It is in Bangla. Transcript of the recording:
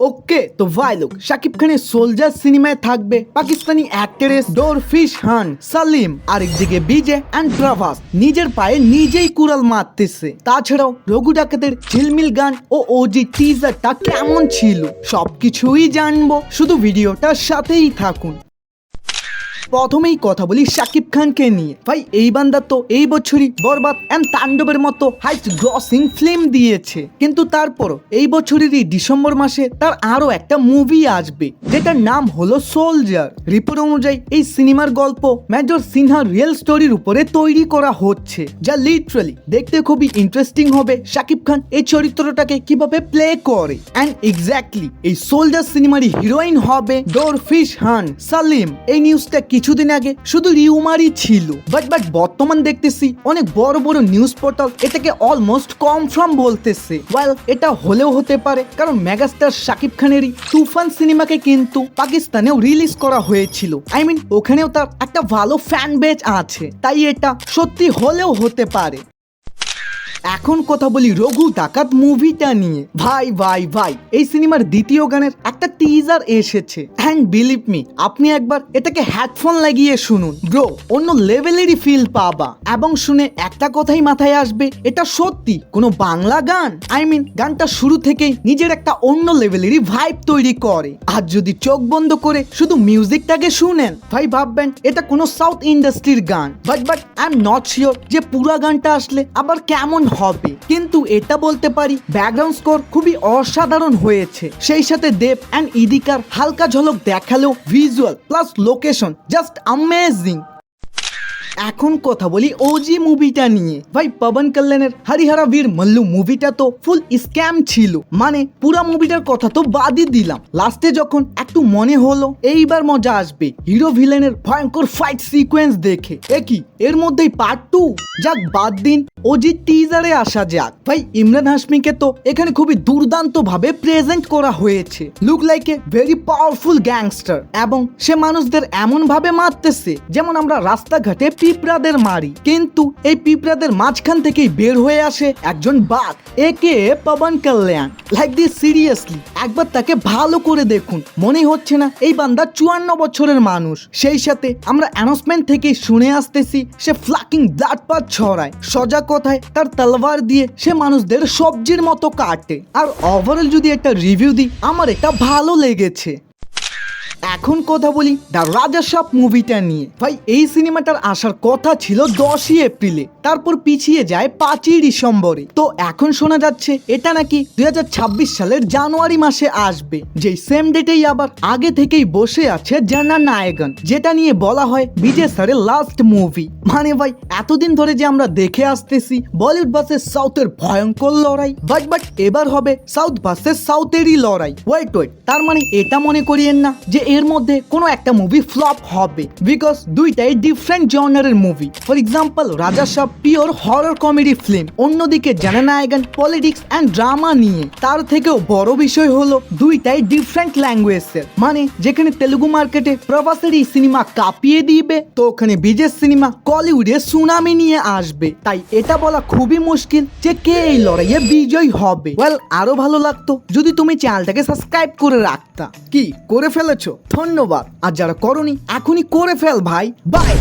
ওকে তো ভাই লোক শাকিব খানের সোলজার সিনেমায় থাকবে পাকিস্তানি অ্যাক্টরেস ডরফিশ খান সালিম, আরেকদিকে বিজে অ্যান্ড প্রভাস নিজের পায়ে নিজেই কুড়াল মারতেছে। তাছাড়াও রঘু ডাকাতের ঝিলমিল গান ও ওজি টিজারটা কেমন ছিল সবকিছুই জানবো, শুধু ভিডিওটার সাথেই থাকুন। প্রথমেই কথা বলি শাকিব খানকে নিয়ে। ভাই এই বান্দা তো এই বছরই বরবাদ এন্ড তাণ্ডবের মতো হাইস্ট গ্রসিং ফিল্ম দিয়েছে, কিন্তু তারপরও এই বছরেরই ডিসেম্বর মাসে তার আরো একটা মুভি আসবে যেটার নাম হলো সোলজার। রিপোর্ট অনুযায়ী এই সিনেমার গল্প মেজর সিনহার রিয়েল স্টোরির উপরে তৈরি করা হচ্ছে, যা লিটারালি দেখতে খুবই ইন্টারেস্টিং হবে শাকিব খান এই চরিত্রটাকে কিভাবে প্লে করে। এন্ড এক্স্যাক্টলি এই সোলজার সিনেমারই হিরোইন হবে ডরফিশ খান সালিম। এই নিউজটা কিছুদিন আগে শুধু রিউমারই ছিল, বাট বর্তমান দেখতেছি অনেক বড় বড় নিউজ পোর্টাল এটাকে অলমোস্ট কনফার্ম বলতেছে। ওয়েল এটা হলেও হতে পারে, কারণ মেগাস্টার শাকিব খানেরই তুফান সিনেমাকে কিন্তু পাকিস্তানেও রিলিজ করা হয়েছিল। আই মিন ওখানেও তার একটা ভালো ফ্যান বেজ আছে, তাই এটা সত্যি হলেও হতে পারে। এখন কথা বলি রঘু ডাকাত মুভিটা নিয়ে। ভাই এই সিনেমার দ্বিতীয় গানের একটা টিজার এসেছে, এন্ড বিলিভ মি আপনি একবার এটাকে হেডফোন লাগিয়ে শুনুন ব্রো, অন্য লেভেলেরই ফিল পাবা। এবং শুনে একটা কথাই মাথায় আসবে, এটা সত্যি কোনো বাংলা গান। আই মিন গানটা শুরু থেকেই নিজের একটা অন্য লেভেলেরই ভাইব তৈরি করে। আর যদি চোখ বন্ধ করে শুধু মিউজিকটাকে শুনেন ভাই ভাববেন এটা কোনো সাউথ ইন্ডাস্ট্রির গান। But I am not sure যে পুরো গানটা আসলে আবার কেমন হবে, কিন্তু এটা বলতে পারি ব্যাকগ্রাউন্ড স্কোর খুবই অসাধারণ হয়েছে। সেই সাথে দেব এন্ড ইদিকার হালকা ঝলক দেখালেও visual plus location just amazing. এখন কথা বলি ওজি মুভিটা নিয়ে। ভাই পবন কল্যাণের হরিহরা বীর মল্লু মুভিটা তো ফুল স্ক্যাম ছিল, মানে পুরা মুভিটার কথা তো বাদই দিলাম। লাস্টে যখন একটু মনে হলো এইবার মজা আসবে হিরো ভিলেনের ভয়ঙ্কর ফাইট সিকোয়েন্স দেখে, একই এর মধ্যেই পার্ট 2। যাক বাদ দিন, ওজি টিজারে আসা যাক। ভাই ইমরান হাশমিকে তো এখানে খুবই দুর্দান্ত ভাবে প্রেজেন্ট করা হয়েছে, look like a very powerful gangster, এবং সে মানুষদের এমন ভাবে মারতেছে যেমন আমরা রাস্তাঘাটে পিঁপড়াদের মারি, কিন্তু এই পিঁপড়াদের মাঝখান থেকেই বের হয়ে আসে একজন বাঘ, একে পবন কল্যাণ। লাইক দিস সিরিয়াসলি একবার তাকে ভালো করে দেখুন, মনে হচ্ছে না এই বান্দা 54 বছরের মানুষ। সেই সাথে আমরা অ্যানাউন্সমেন্ট থেকে শুনে আসতেছি সে ফ্লাকিং ব্লাড পাথ ছড়ায়, সজা কথায় তার তলোয়ার দিয়ে সে মানুষদের সবজির মতো কাটে। আর ওভারঅল যদি একটা রিভিউ দিই, আমার এটা ভালো লেগেছে। এখন কথা বলি দ্য রাজা সাপ মুভিটা নিয়ে। ভাই এই সিনেমাটার আসার কথা ছিল 10ই এপ্রিলে, তারপর পিছিয়ে যায় 5ই ডিসেম্বরে। তো এখন শোনা যাচ্ছে এটা নাকি 2026 সালের জানুয়ারি মাসে আসবে, যেই সেম ডেটেই আবার আগে থেকেই বসে আছে জননায়কন, যেটা নিয়ে বলা হয় বিজয় স্যারের লাস্ট মুভি। মানে ভাই এতদিন ধরে যে আমরা দেখে আসতেছি বলিউড ভার্সেস সাউথের ভয়ঙ্কর লড়াই, বাট এবার হবে সাউথ ভার্সেস সাউথেরই লড়াই। ওয়েট তার মানে এটা মনে করিয়েন না যে এর মধ্যে কোনো একটা মুভি ফ্লপ হবে, বিকজ দুইটাই ডিফারেন্ট জনারের মুভি। ফর এক্সাম্পল রাজা সাপ পিওর হরর কমেডি ফিল্ম, অন্যদিকে জননায়কন পলিটিক্স এন্ড ড্রামা নিয়ে। তার থেকেও বড় বিষয় হলো দুইটাই ডিফারেন্ট ল্যাঙ্গুয়েজের, মানে যেখানে তেলুগু মার্কেটে প্রভাসের এই সিনেমা কাঁপিয়ে দিবে, তো ওখানে বিজয় সিনেমা কলিউডে সুনামি নিয়ে আসবে। তাই এটা বলা খুবই মুশকিল যে কে এই লড়াইয়ে বিজয় হবে। ওয়েল আরো ভালো লাগতো যদি তুমি চ্যানেলটাকে সাবস্ক্রাইব করে রাখতা। কি করে ফেলেছো? ধন্যবাদ। আর যারা করনি এখনই করে ফেল ভাই। বাই।